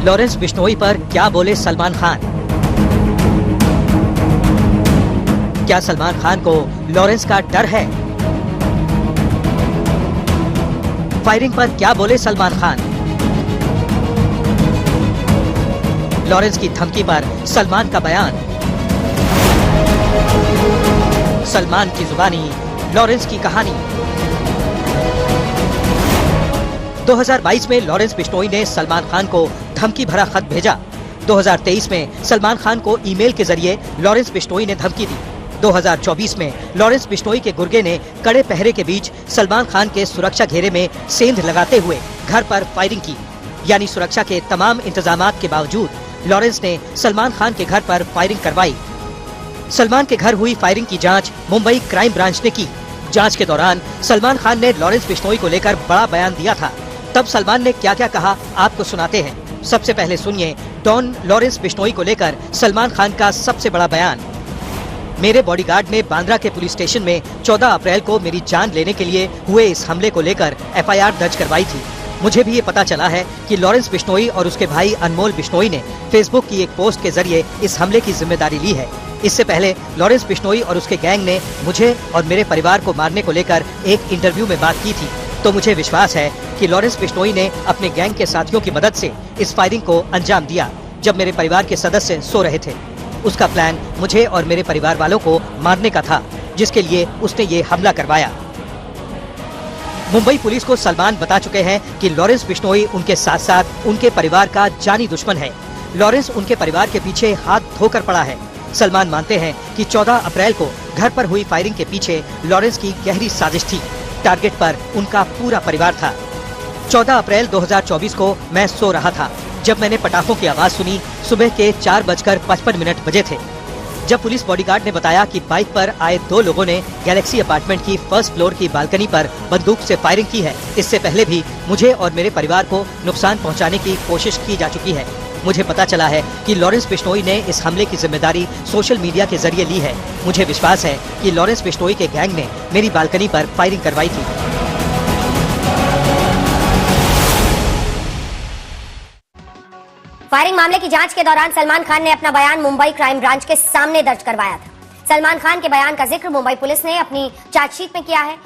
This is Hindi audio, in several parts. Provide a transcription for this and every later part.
लॉरेंस बिश्नोई पर क्या बोले सलमान खान? क्या सलमान खान को लॉरेंस का डर है? फायरिंग पर क्या बोले सलमान खान? लॉरेंस की धमकी पर सलमान का बयान। सलमान की जुबानी लॉरेंस की कहानी। 2022 में लॉरेंस बिश्नोई ने सलमान खान को धमकी भरा खत भेजा। 2023 में सलमान खान को ईमेल के जरिए लॉरेंस बिश्नोई ने धमकी दी। 2024 में लॉरेंस बिश्नोई के गुर्गे ने कड़े पहरे के बीच सलमान खान के सुरक्षा घेरे में सेंध लगाते हुए घर पर फायरिंग की। यानी सुरक्षा के तमाम इंतजामात के बावजूद लॉरेंस ने सलमान खान के घर पर फायरिंग करवाई। सलमान के घर हुई फायरिंग की जांच मुंबई क्राइम ब्रांच ने की। जांच के दौरान सलमान खान ने लॉरेंस बिश्नोई को लेकर बड़ा बयान दिया था। तब सलमान ने क्या क्या कहा आपको सुनाते हैं। सबसे पहले सुनिए डॉन लॉरेंस बिश्नोई को लेकर सलमान खान का सबसे बड़ा बयान। मेरे बॉडीगार्ड ने बांद्रा के पुलिस स्टेशन में 14 अप्रैल को मेरी जान लेने के लिए हुए इस हमले को लेकर FIR दर्ज करवाई थी। मुझे भी ये पता चला है कि लॉरेंस बिश्नोई और उसके भाई अनमोल बिश्नोई ने फेसबुक की एक पोस्ट के जरिए इस हमले की जिम्मेदारी ली है। इससे पहले लॉरेंस बिश्नोई और उसके गैंग ने मुझे और मेरे परिवार को मारने को लेकर एक इंटरव्यू में बात की थी। तो मुझे विश्वास है कि लॉरेंस बिश्नोई ने अपने गैंग के साथियों की मदद से इस फायरिंग को अंजाम दिया जब मेरे परिवार के सदस्य सो रहे थे। उसका प्लान मुझे और मेरे परिवार वालों को मारने का था, जिसके लिए उसने ये हमला करवाया। मुंबई पुलिस को सलमान बता चुके हैं कि लॉरेंस बिश्नोई उनके साथ साथ उनके परिवार का जानी दुश्मन है। लॉरेंस उनके परिवार के पीछे हाथ धोकर पड़ा है। सलमान मानते हैं कि 14 अप्रैल को घर पर हुई फायरिंग के पीछे लॉरेंस की गहरी साजिश थी। टारगेट पर उनका पूरा परिवार था। 14 अप्रैल 2024 को मैं सो रहा था जब मैंने पटाखों की आवाज सुनी। सुबह के 4:55 बजे थे जब पुलिस बॉडीगार्ड ने बताया कि बाइक पर आए 2 लोगों ने गैलेक्सी अपार्टमेंट की फर्स्ट फ्लोर की बालकनी पर बंदूक से फायरिंग की है। इससे पहले भी मुझे और मेरे परिवार को नुकसान पहुंचाने की कोशिश की जा चुकी है। मुझे पता चला है कि लॉरेंस बिश्नोई ने इस हमले की जिम्मेदारी सोशल मीडिया के जरिए ली है। मुझे विश्वास है कि लॉरेंस बिश्नोई के गैंग ने मेरी बालकनी पर फायरिंग करवाई थी। फायरिंग मामले की जांच के दौरान सलमान खान ने अपना बयान मुंबई क्राइम ब्रांच के सामने दर्ज करवाया था। सलमान खान के बयान का जिक्र मुंबई पुलिस ने अपनी चार्जशीट में किया है।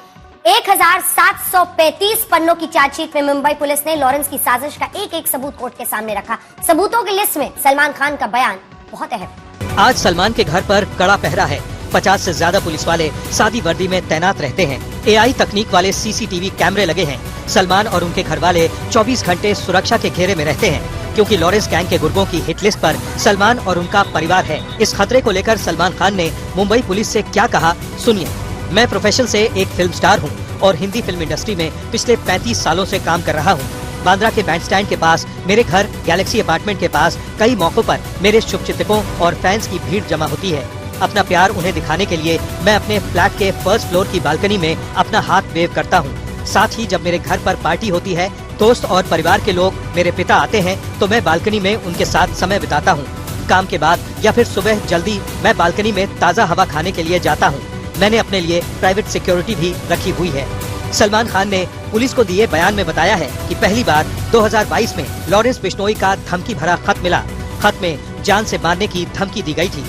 1735 पन्नों की चार्जशीट में मुंबई पुलिस ने लॉरेंस की साजिश का एक एक सबूत कोर्ट के सामने रखा। सबूतों की लिस्ट में सलमान खान का बयान बहुत अहम। आज सलमान के घर पर कड़ा पहरा है। 50 से ज्यादा पुलिस वाले सादी वर्दी में तैनात रहते हैं। AI तकनीक वाले CCTV कैमरे लगे हैं। सलमान और उनके घर वाले 24 घंटे सुरक्षा के घेरे में रहते हैं, क्योंकि लॉरेंस गैंग के गुर्गों की हिट लिस्ट पर सलमान और उनका परिवार है। इस खतरे को लेकर सलमान खान ने मुंबई पुलिस से क्या कहा सुनिए। मैं प्रोफेशन से एक फिल्म स्टार हूँ और हिंदी फिल्म इंडस्ट्री में पिछले 35 सालों से काम कर रहा हूँ। बांद्रा के बैंड स्टैंड के पास मेरे घर गैलेक्सी अपार्टमेंट के पास कई मौकों पर मेरे शुभचिंतकों और फैंस की भीड़ जमा होती है। अपना प्यार उन्हें दिखाने के लिए मैं अपने फ्लैट के फर्स्ट फ्लोर की बालकनी में अपना हाथ वेव करता हूँ। साथ ही जब मेरे घर पर पार्टी होती है, दोस्त और परिवार के लोग, मेरे पिता आते हैं तो मैं बालकनी में उनके साथ समय बिताता हूँ। काम के बाद या फिर सुबह जल्दी मैं बालकनी में ताज़ा हवा खाने के लिए जाता हूँ। मैंने अपने लिए प्राइवेट सिक्योरिटी भी रखी हुई है। सलमान खान ने पुलिस को दिए बयान में बताया है कि पहली बार 2022 में लॉरेंस बिश्नोई का धमकी भरा खत मिला। खत में जान से मारने की धमकी दी गई थी।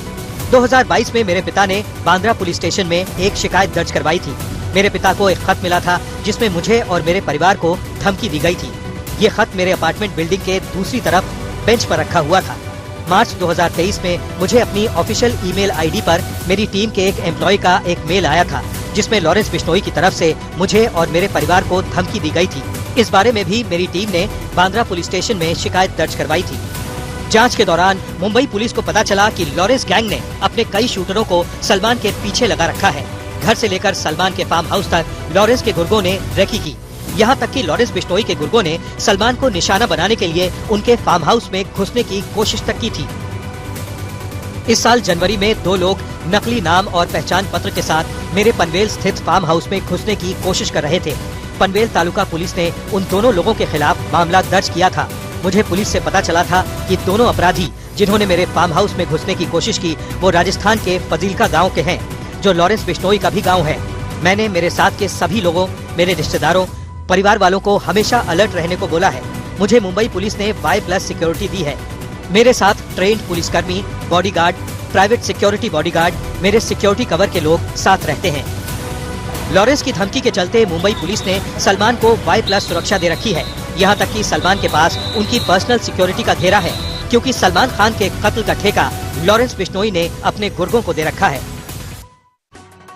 2022 में मेरे पिता ने बांद्रा पुलिस स्टेशन में एक शिकायत दर्ज करवाई थी। मेरे पिता को एक खत मिला था जिसमें मुझे और मेरे परिवार को धमकी दी गई थी। ये खत मेरे अपार्टमेंट बिल्डिंग के दूसरी तरफ बेंच पर रखा हुआ था। मार्च 2023 में मुझे अपनी ऑफिशियल ईमेल आईडी पर मेरी टीम के एक एम्प्लॉय का एक मेल आया था जिसमें लॉरेंस बिश्नोई की तरफ से मुझे और मेरे परिवार को धमकी दी गई थी। इस बारे में भी मेरी टीम ने बांद्रा पुलिस स्टेशन में शिकायत दर्ज करवाई थी। जांच के दौरान मुंबई पुलिस को पता चला कि लॉरेंस गैंग ने अपने कई शूटरों को सलमान के पीछे लगा रखा है। घर से लेकर सलमान के फार्म हाउस तक लॉरेंस के गुर्गों ने रेकी की। यहाँ तक कि लॉरेंस बिश्नोई के गुर्गों ने सलमान को निशाना बनाने के लिए उनके फार्म हाउस में घुसने की कोशिश तक की थी। इस साल जनवरी में 2 लोग नकली नाम और पहचान पत्र के साथ मेरे पनवेल स्थित फार्म हाउस में घुसने की कोशिश कर रहे थे। पनवेल तालुका पुलिस ने उन दोनों लोगों के खिलाफ मामला दर्ज किया था। मुझे पुलिस से पता चला था कि दोनों अपराधी जिन्होंने मेरे फार्म हाउस में घुसने की कोशिश की वो राजस्थान के फजीलका गाँव के हैं, जो लॉरेंस बिश्नोई का भी गाँव है। मैंने मेरे साथ के सभी लोगों, मेरे रिश्तेदारों, परिवार वालों को हमेशा अलर्ट रहने को बोला है। मुझे मुंबई पुलिस ने Y+ सिक्योरिटी दी है। मेरे साथ ट्रेंड पुलिसकर्मी, बॉडीगार्ड, प्राइवेट सिक्योरिटी बॉडीगार्ड, मेरे सिक्योरिटी कवर के लोग साथ रहते हैं। लॉरेंस की धमकी के चलते मुंबई पुलिस ने सलमान को Y+ सुरक्षा दे रखी है। यहाँ तक कि सलमान के पास उनकी पर्सनल सिक्योरिटी का घेरा है, क्योंकि सलमान खान के कत्ल का ठेका लॉरेंस बिश्नोई ने अपने गुर्गों को दे रखा है।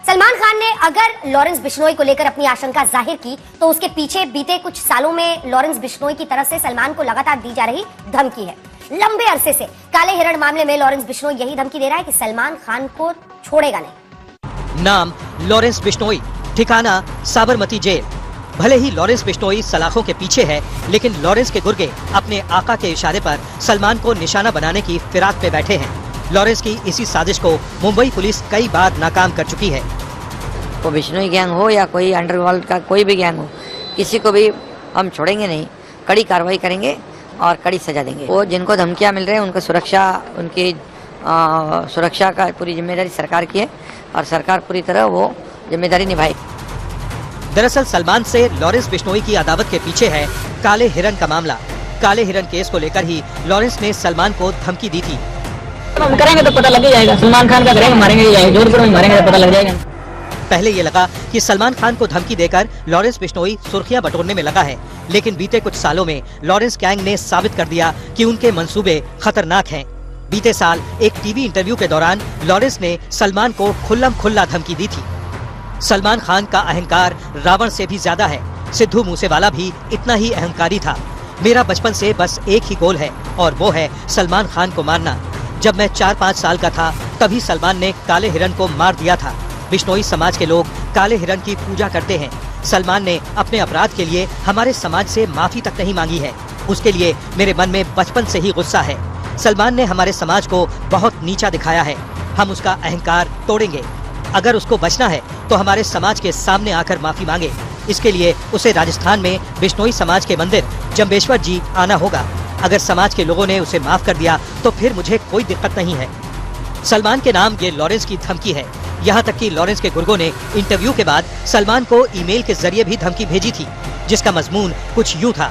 सलमान खान ने अगर लॉरेंस बिश्नोई को लेकर अपनी आशंका जाहिर की, तो उसके पीछे बीते कुछ सालों में लॉरेंस बिश्नोई की तरफ से सलमान को लगातार दी जा रही धमकी है। लंबे अरसे से काले हिरण मामले में लॉरेंस बिश्नोई यही धमकी दे रहा है कि सलमान खान को छोड़ेगा नहीं। नाम लॉरेंस बिश्नोई, ठिकाना साबरमती जेल। भले ही लॉरेंस बिश्नोई सलाखों के पीछे है, लेकिन लॉरेंस के गुर्गे अपने आका के इशारे पर सलमान को निशाना बनाने की फिराक पे बैठे हैं। लॉरेंस की इसी साजिश को मुंबई पुलिस कई बार नाकाम कर चुकी है। वो बिश्नोई गैंग हो या कोई अंडरवर्ल्ड का कोई भी गैंग हो, किसी को भी हम छोड़ेंगे नहीं। कड़ी कार्रवाई करेंगे और कड़ी सजा देंगे। वो जिनको धमकियां मिल रही है उनको उनकी सुरक्षा का पूरी जिम्मेदारी सरकार की है और सरकार पूरी तरह वो जिम्मेदारी निभाएगी। दरअसल सलमान से लॉरेंस बिश्नोई की अदावत के पीछे है काले हिरण का मामला। काले हिरण केस को लेकर ही लॉरेंस ने सलमान को धमकी दी थी। हम करेंगे तो पता लग ही जाएगा। सलमान खान का करेंगे, मारेंगे, जोधपुर में मारेंगे तो पता लग जाएगा। पहले ये लगा कि सलमान खान को धमकी देकर लॉरेंस बिश्नोई सुर्खियां बटोरने में लगा है, लेकिन बीते कुछ सालों में लॉरेंस गैंग ने साबित कर दिया कि उनके मंसूबे खतरनाक हैं। बीते साल एक टीवी इंटरव्यू के दौरान लॉरेंस ने सलमान को खुल्लम-खुल्ला धमकी दी थी। सलमान खान का अहंकार रावण से भी ज्यादा है। सिद्धू मूसेवाला भी इतना ही अहंकारी था। मेरा बचपन से बस एक ही गोल है और वो है सलमान खान को मारना। जब मैं 4-5 साल का था तभी सलमान ने काले हिरण को मार दिया था। बिश्नोई समाज के लोग काले हिरण की पूजा करते हैं। सलमान ने अपने अपराध के लिए हमारे समाज से माफी तक नहीं मांगी है। उसके लिए मेरे मन में बचपन से ही गुस्सा है। सलमान ने हमारे समाज को बहुत नीचा दिखाया है। हम उसका अहंकार तोड़ेंगे। अगर उसको बचना है तो हमारे समाज के सामने आकर माफी मांगे। इसके लिए उसे राजस्थान में बिश्नोई समाज के मंदिर जंबेश्वर जी आना होगा। अगर समाज के लोगों ने उसे माफ कर दिया तो फिर मुझे कोई दिक्कत नहीं है। सलमान के नाम ये लॉरेंस की धमकी है। यहाँ तक कि लॉरेंस के गुर्गों ने इंटरव्यू के बाद सलमान को ईमेल के जरिए भी धमकी भेजी थी, जिसका मजमून कुछ यूँ था।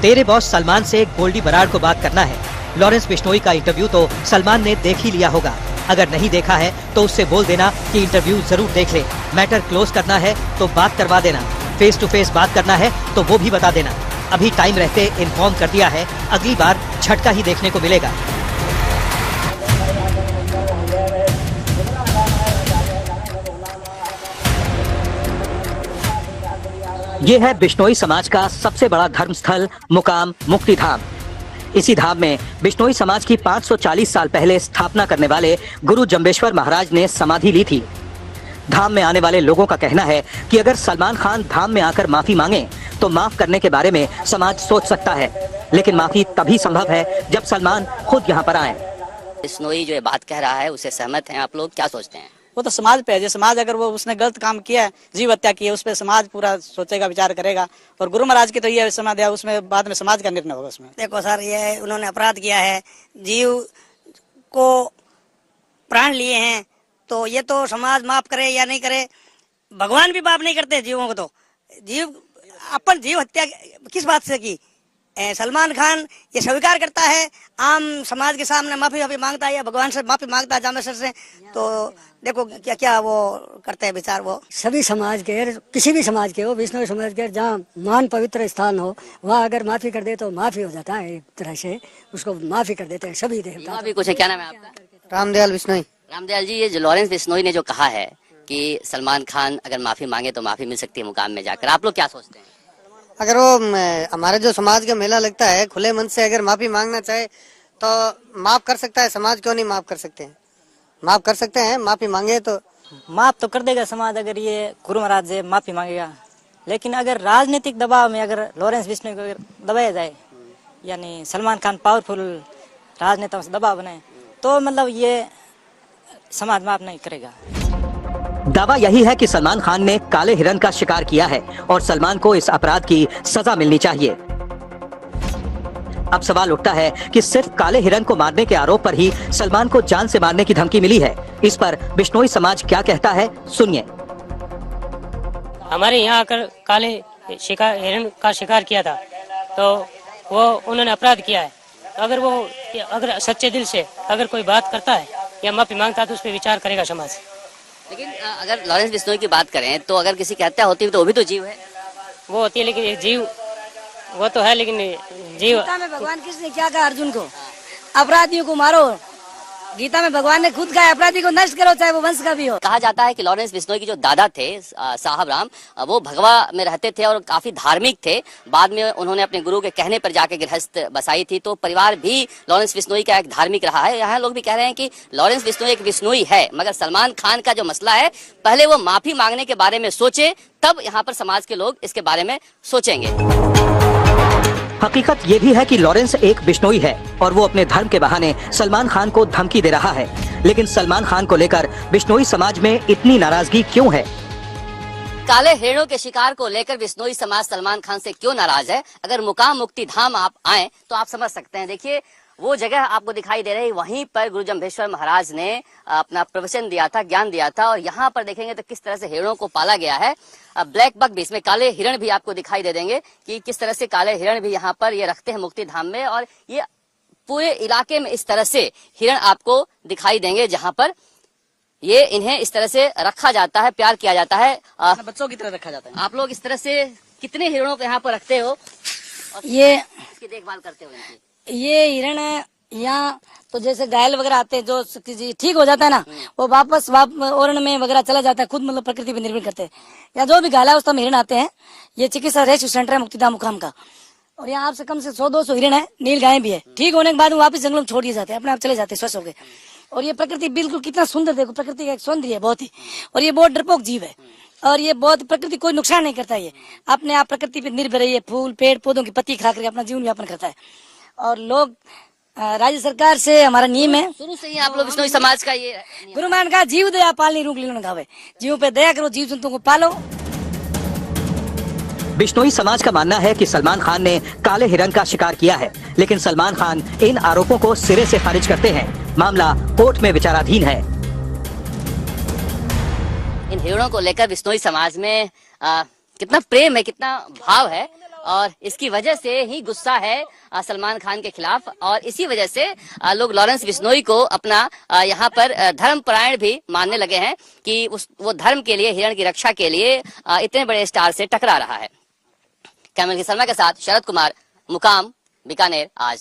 तेरे बॉस सलमान से गोल्डी बराड़ को बात करना है। लॉरेंस बिश्नोई का इंटरव्यू तो सलमान ने देख ही लिया होगा। अगर नहीं देखा है तो उससे बोल देना कि इंटरव्यू जरूर देख ले। मैटर क्लोज करना है तो बात करवा देना। फेस टू फेस बात करना है तो वो भी बता देना। अभी टाइम रहते इन्फॉर्म कर दिया है, अगली बार झटका ही देखने को मिलेगा। ये है बिश्नोई समाज का सबसे बड़ा धर्म स्थल मुकाम मुक्ति धाम। इसी धाम में बिश्नोई समाज की 540 साल पहले स्थापना करने वाले गुरु जंबेश्वर महाराज ने समाधि ली थी। धाम में आने वाले लोगों का कहना है कि अगर सलमान खान धाम में आकर माफी मांगे तो माफ करने के बारे में समाज सोच सकता है, लेकिन माफी तभी संभव है जब सलमान खुद यहाँ पर आए। बिश्नोई जो ये बात कह रहा है उससे सहमत हैं आप लोग, क्या सोचते हैं? वो तो समाज पे है। समाज अगर वो उसने गलत काम किया है, जीव हत्या की है, उस पर समाज पूरा सोचेगा, विचार करेगा। और गुरु महाराज की तो ये समाज है, उसमें बाद में समाज का निर्णय होगा। उसमें देखो सर, ये उन्होंने अपराध किया है, जीव को प्राण लिए हैं, तो ये तो समाज माफ करे या नहीं करे, भगवान भी माफ नहीं करते जीवों को। तो जीव अपन जीव हत्या किस बात से की? सलमान खान ये स्वीकार करता है, आम समाज के सामने माफी मांगता है या भगवान से माफी मांगता है जामेश्वर से। तो देखो क्या क्या वो करते हैं विचार। वो सभी समाज के, किसी भी समाज के हो, विष्णु समाज के, जहाँ मान पवित्र स्थान हो, वहाँ अगर माफी कर दे तो माफी हो जाता है। एक तरह से उसको माफी कर देते हैं सभी देवता। भी कुछ है, क्या नाम है आपका? रामदयाल बिश्नोई। रामदयाल जी, ये जो लॉरेंस बिश्नोई ने जो कहा है कि सलमान खान अगर माफी मांगे तो माफी मिल सकती है मुकाम में जाकर, आप लोग क्या सोचते हैं? अगर वो हमारे जो समाज का मेला लगता है, खुले मन से अगर माफी मांगना चाहे तो माफ कर सकता है। समाज क्यों नहीं माफ कर सकते हैं? माफ कर सकते हैं, माफी मांगे तो माफ तो कर देगा समाज, अगर ये गुरु महाराज से माफी मांगेगा। लेकिन अगर राजनीतिक दबाव में अगर लॉरेंस बिश्नोई को अगर दबाया जाए, यानी सलमान खान पावरफुल राजनेताओं से दबाव बनाए, तो मतलब ये समाज माफ नहीं करेगा। दावा यही है कि सलमान खान ने काले हिरण का शिकार किया है और सलमान को इस अपराध की सजा मिलनी चाहिए। अब सवाल उठता है कि सिर्फ काले हिरण को मारने के आरोप पर ही सलमान को जान से मारने की धमकी मिली है। इस पर बिश्नोई समाज क्या कहता है, सुनिए। हमारे यहाँ आकर काले हिरण का शिकार किया था, तो वो उन्होंने अपराध किया है। तो अगर सच्चे दिल से अगर कोई बात करता है या माफी मांगता है तो उस पर विचार करेगा समाज। लेकिन अगर लॉरेंस बिश्नोई की बात करें तो अगर किसी की हत्या होती है तो वो भी तो जीव है। वो होती है लेकिन एक जीव वो तो है, लेकिन जीव। गीता में भगवान कृष्ण ने क्या कहा अर्जुन को? अपराधियों को मारो। गीता में भगवान ने खुद कहा अपराधी को नष्ट करो, चाहे वो वंश का भी हो। कहा जाता है कि लॉरेंस बिश्नोई के जो दादा थे साहब राम, वो भगवा में रहते थे और काफी धार्मिक थे। बाद में उन्होंने अपने गुरु के कहने पर जाके गृहस्थ बसाई थी, तो परिवार भी लॉरेंस बिश्नोई का एक धार्मिक रहा है। यहाँ लोग भी कह रहे हैं कि लॉरेंस बिश्नोई एक बिश्नोई है, मगर सलमान खान का जो मसला है, पहले वो माफी मांगने के बारे में सोचे, तब यहाँ पर समाज के लोग इसके बारे में सोचेंगे। हकीकत ये भी है कि लॉरेंस एक बिश्नोई है और वो अपने धर्म के बहाने सलमान खान को धमकी दे रहा है। लेकिन सलमान खान को लेकर बिश्नोई समाज में इतनी नाराजगी क्यों है? काले हिरणों के शिकार को लेकर बिश्नोई समाज सलमान खान से क्यों नाराज है? अगर मुकाम मुक्ति धाम आप आए तो आप समझ सकते हैं। देखिए, वो जगह आपको दिखाई दे रही, वहीं पर गुरु जम्भेश्वर महाराज ने अपना प्रवचन दिया था, ज्ञान दिया था। और यहाँ पर देखेंगे तो किस तरह से हिरणों को पाला गया है। ब्लैक बक भी, इसमें काले हिरण भी आपको दिखाई दे देंगे कि किस तरह से काले हिरण भी यहाँ पर ये रखते हैं मुक्ति धाम में। और ये पूरे इलाके में इस तरह से हिरण आपको दिखाई देंगे, जहाँ पर ये इन्हें इस तरह से रखा जाता है, प्यार किया जाता है, बच्चों की तरह रखा जाता है। आप लोग इस तरह से कितने हिरणों को यहाँ पर रखते हो और ये इसकी देखभाल करते हो इनकी? ये हिरण है यहाँ, तो जैसे घायल वगैरह आते हैं, जो ठीक हो जाता है ना, वो वापस ओरण में वगैरह चला जाता है, खुद मतलब प्रकृति पर निर्भर करते हैं। या जो भी घायल है उस समय हिरण आते हैं। ये चिकित्सा रेस्क्यू सेंटर है मुक्तिधाम मुकाम का, और यहाँ आपसे कम से 100-200 हिरण है, नील गाय भी है। ठीक होने के बाद वापस जंगलों में छोड़ दिए जाते हैं, अपने आप चले जाते हैं स्वस्थ होकर। और ये प्रकृति बिल्कुल कितना सुंदर, देखो प्रकृति का एक सौंदर्य है बहुत ही। और ये बहुत डरपोक जीव है, और ये बहुत प्रकृति कोई नुकसान नहीं करता। ये अपने आप प्रकृति पे निर्भर है। ये फूल पेड़ पौधों की पत्ती खा करके अपना जीवन यापन करता है। और लोग, राज्य सरकार से हमारा नियम है, शुरू से ही आप लोग बिश्नोई समाज का ये गुरु मान का जीव दया पालनी रूप लीन गावे, जीव पे दया करो, जीव जंतुओं को पालो। बिश्नोई समाज का मानना है कि सलमान खान ने काले हिरण का शिकार किया है, लेकिन सलमान खान इन आरोपों को सिरे से खारिज करते हैं। मामला कोर्ट में विचाराधीन है। इन हिरणों को लेकर बिश्नोई समाज में कितना प्रेम है, कितना भाव है, और इसकी वजह से ही गुस्सा है सलमान खान के खिलाफ। और इसी वजह से लोग लॉरेंस बिश्नोई को अपना यहाँ पर धर्मपरायण भी मानने लगे हैं कि वो धर्म के लिए, हिरण की रक्षा के लिए इतने बड़े स्टार से टकरा रहा है। कैमरे की सलमा के साथ शरद कुमार, मुकाम, बीकानेर आज।